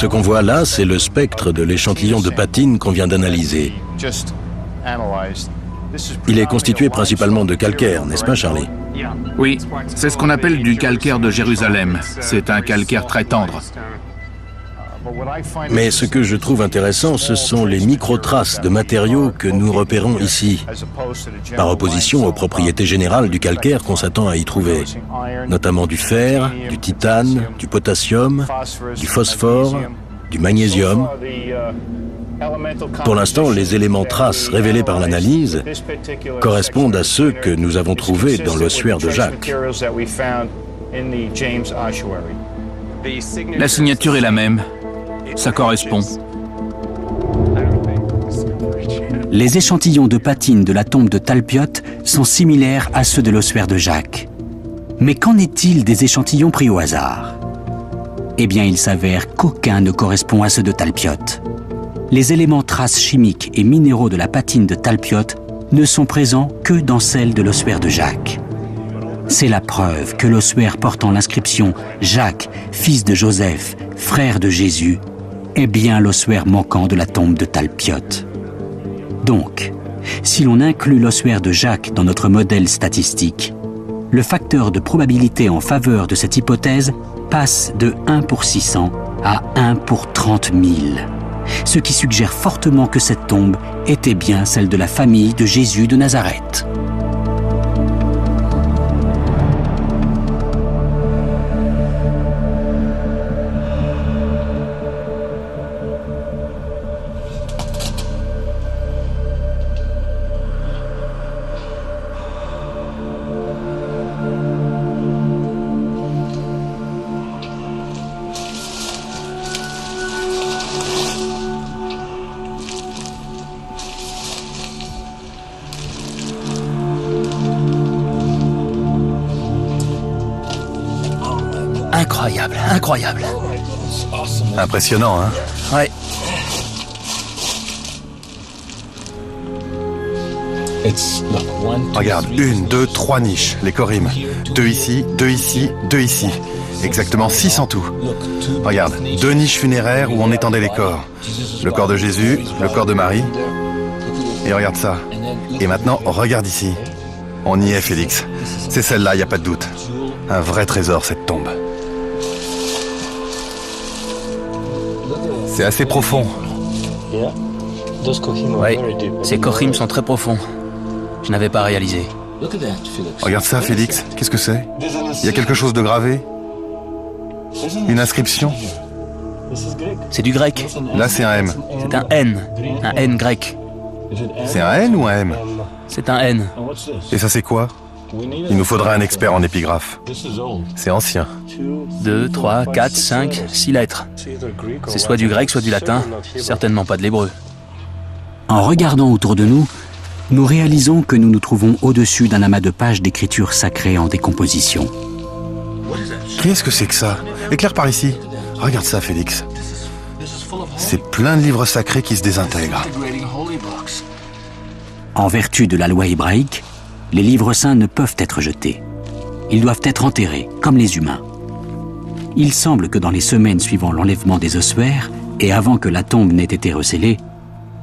Ce qu'on voit là, c'est le spectre de l'échantillon de patine qu'on vient d'analyser. Il est constitué principalement de calcaire, n'est-ce pas, Charlie? Oui, c'est ce qu'on appelle du calcaire de Jérusalem. C'est un calcaire très tendre. Mais ce que je trouve intéressant, ce sont les micro-traces de matériaux que nous repérons ici, par opposition aux propriétés générales du calcaire qu'on s'attend à y trouver, notamment du fer, du titane, du potassium, du phosphore, du magnésium. Pour l'instant, les éléments traces révélés par l'analyse correspondent à ceux que nous avons trouvés dans l'ossuaire de Jacques. La signature est la même. Ça correspond. Les échantillons de patine de la tombe de Talpiot sont similaires à ceux de l'ossuaire de Jacques. Mais qu'en est-il des échantillons pris au hasard? Eh bien, il s'avère qu'aucun ne correspond à ceux de Talpiot. Les éléments traces chimiques et minéraux de la patine de Talpiot ne sont présents que dans celle de l'ossuaire de Jacques. C'est la preuve que l'ossuaire portant l'inscription « Jacques, fils de Joseph, frère de Jésus » est bien l'ossuaire manquant de la tombe de Talpiot. Donc, si l'on inclut l'ossuaire de Jacques dans notre modèle statistique, le facteur de probabilité en faveur de cette hypothèse passe de 1 pour 600 à 1 pour 30 000, ce qui suggère fortement que cette tombe était bien celle de la famille de Jésus de Nazareth. Incroyable, incroyable. Impressionnant, hein? Ouais. Regarde, 1, 2, 3 niches, les Korim. 2 ici, 2 ici, 2 ici. Exactement 6 en tout. Regarde, 2 niches funéraires où on étendait les corps. Le corps de Jésus, le corps de Marie. Et regarde ça. Et maintenant, regarde ici. On y est, Félix. C'est celle-là, y a pas de doute. Un vrai trésor, cette tombe. C'est assez profond. Oui, ces Korim sont très profonds. Je n'avais pas réalisé. Regarde ça, Félix. Qu'est-ce que c'est? Il y a quelque chose de gravé? Une inscription? C'est du grec. Là, c'est un M. C'est un N grec. C'est un N ou un M? C'est un N. Et ça, c'est quoi? Il nous faudra un expert en épigraphe. C'est ancien. 2, 3, 4, 5, 6 lettres. C'est soit du grec, soit du latin. Certainement pas de l'hébreu. En regardant autour de nous, nous réalisons que nous nous trouvons au-dessus d'un amas de pages d'écriture sacrée en décomposition. Qu'est-ce que c'est que ça? Éclaire par ici. Regarde ça, Félix. C'est plein de livres sacrés qui se désintègrent. En vertu de la loi hébraïque, les livres saints ne peuvent être jetés. Ils doivent être enterrés, comme les humains. Il semble que dans les semaines suivant l'enlèvement des ossuaires, et avant que la tombe n'ait été recellée,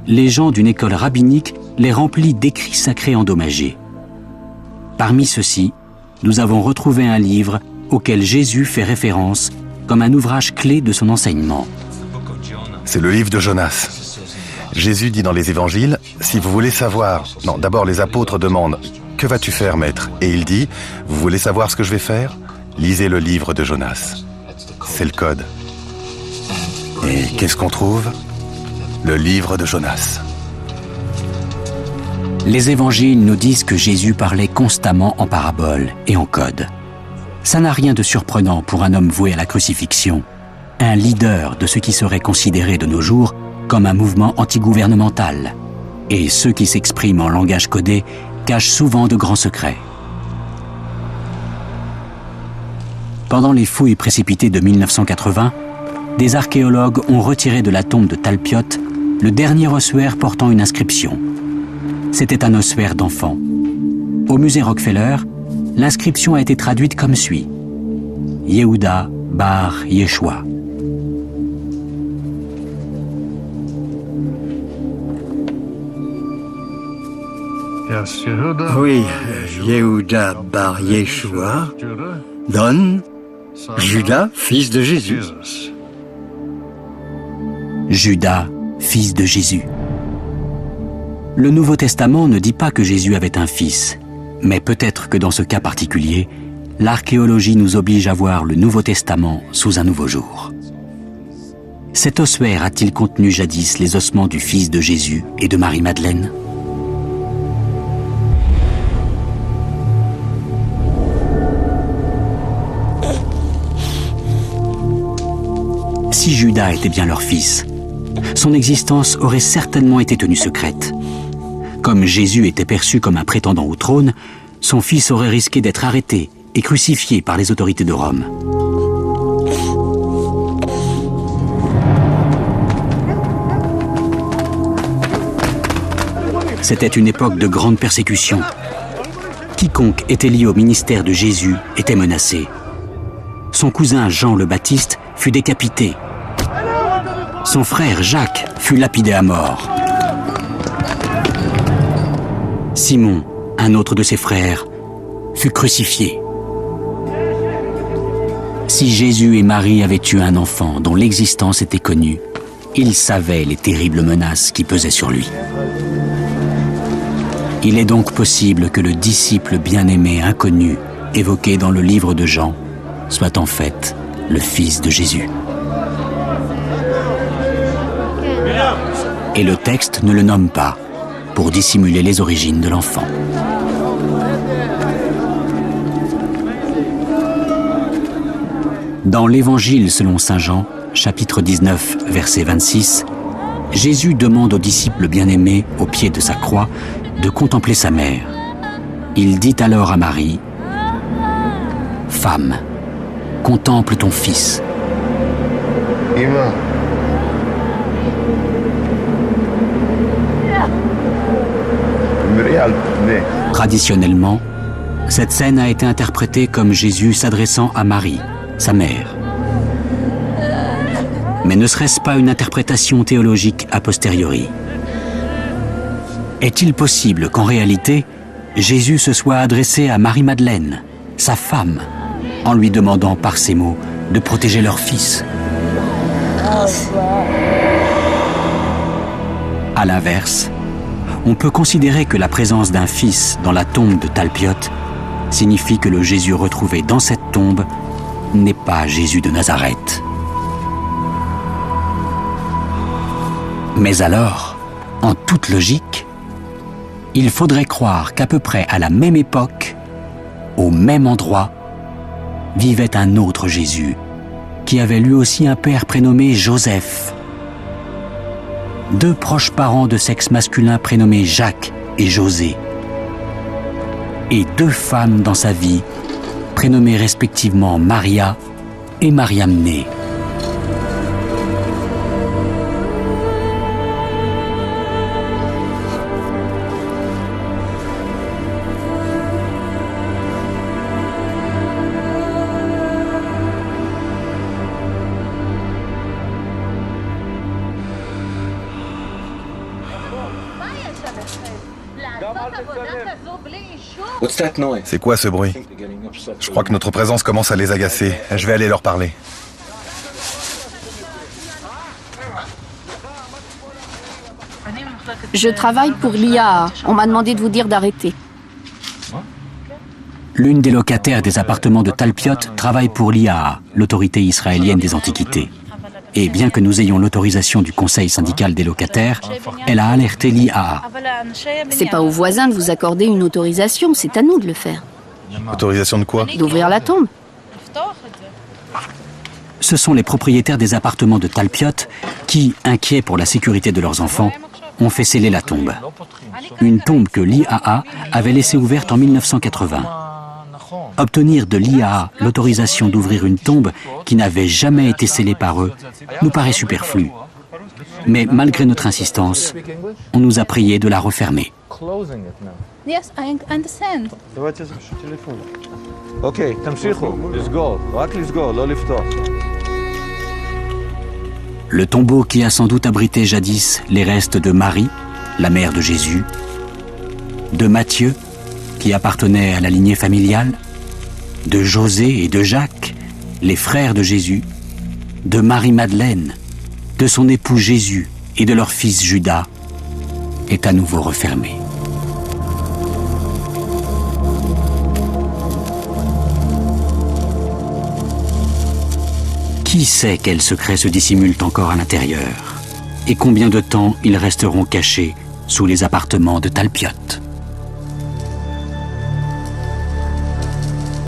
les gens d'une école rabbinique les remplissent d'écrits sacrés endommagés. Parmi ceux-ci, nous avons retrouvé un livre auquel Jésus fait référence comme un ouvrage clé de son enseignement. C'est le livre de Jonas. Jésus dit dans les évangiles, si vous voulez savoir... Non, d'abord les apôtres demandent, que vas-tu faire, maître? Et il dit, vous voulez savoir ce que je vais faire? Lisez le livre de Jonas. C'est le code. Et qu'est-ce qu'on trouve? Le livre de Jonas. Les évangiles nous disent que Jésus parlait constamment en paraboles et en code. Ça n'a rien de surprenant pour un homme voué à la crucifixion, un leader de ce qui serait considéré de nos jours comme un mouvement antigouvernemental. Et ceux qui s'expriment en langage codé cachent souvent de grands secrets. Pendant les fouilles précipitées de 1980, des archéologues ont retiré de la tombe de Talpiot le dernier ossuaire portant une inscription. C'était un ossuaire d'enfant. Au musée Rockefeller, l'inscription a été traduite comme suit. Yehuda Bar Yeshua. Oui, Yehuda bar Yeshua donne Judas, fils de Jésus. Judas, fils de Jésus. Le Nouveau Testament ne dit pas que Jésus avait un fils, mais peut-être que dans ce cas particulier, l'archéologie nous oblige à voir le Nouveau Testament sous un nouveau jour. Cet ossuaire a-t-il contenu jadis les ossements du fils de Jésus et de Marie-Madeleine ? Si Judas était bien leur fils, son existence aurait certainement été tenue secrète. Comme Jésus était perçu comme un prétendant au trône, son fils aurait risqué d'être arrêté et crucifié par les autorités de Rome. C'était une époque de grande persécution. Quiconque était lié au ministère de Jésus était menacé. Son cousin Jean le Baptiste fut décapité. Son frère Jacques fut lapidé à mort. Simon, un autre de ses frères, fut crucifié. Si Jésus et Marie avaient eu un enfant dont l'existence était connue, ils savaient les terribles menaces qui pesaient sur lui. Il est donc possible que le disciple bien-aimé inconnu, évoqué dans le livre de Jean, soit en fait le fils de Jésus. Et le texte ne le nomme pas, pour dissimuler les origines de l'enfant. Dans l'Évangile selon saint Jean, chapitre 19, verset 26, Jésus demande aux disciples bien-aimés, au pied de sa croix, de contempler sa mère. Il dit alors à Marie, « Femme, contemple ton fils. » Traditionnellement, cette scène a été interprétée comme Jésus s'adressant à Marie, sa mère. Mais ne serait-ce pas une interprétation théologique a posteriori ? Est-il possible qu'en réalité, Jésus se soit adressé à Marie-Madeleine, sa femme, en lui demandant par ces mots de protéger leur fils ? À l'inverse, on peut considérer que la présence d'un fils dans la tombe de Talpiote signifie que le Jésus retrouvé dans cette tombe n'est pas Jésus de Nazareth. Mais alors, en toute logique, il faudrait croire qu'à peu près à la même époque, au même endroit, vivait un autre Jésus, qui avait lui aussi un père prénommé Joseph, deux proches parents de sexe masculin prénommés Jacques et José, et deux femmes dans sa vie, prénommées respectivement Maria et Mariamné. C'est quoi ce bruit? Je crois que notre présence commence à les agacer. Je vais aller leur parler. Je travaille pour l'IAA. On m'a demandé de vous dire d'arrêter. L'une des locataires des appartements de Talpiote travaille pour l'IAA, l'autorité israélienne des antiquités. Et bien que nous ayons l'autorisation du conseil syndical des locataires, elle a alerté l'IAA. C'est pas aux voisins de vous accorder une autorisation, c'est à nous de le faire. Autorisation de quoi? D'ouvrir la tombe. Ce sont les propriétaires des appartements de Talpiote qui, inquiets pour la sécurité de leurs enfants, ont fait sceller la tombe. Une tombe que l'IAA avait laissée ouverte en 1980. Obtenir de l'IAA l'autorisation d'ouvrir une tombe qui n'avait jamais été scellée par eux nous paraît superflu. Mais malgré notre insistance, on nous a prié de la refermer. Yes, I understand. אוקיי, תמשיכו, לסגור, רק לסגור, לא לפתוח. Le tombeau qui a sans doute abrité jadis les restes de Marie, la mère de Jésus, De Matthieu, qui appartenait à la lignée familiale, de José et de Jacques, les frères de Jésus, de Marie-Madeleine, de son époux Jésus et de leur fils Judas, est à nouveau refermée. Qui sait quels secrets se dissimulent encore à l'intérieur et combien de temps ils resteront cachés sous les appartements de Talpiot.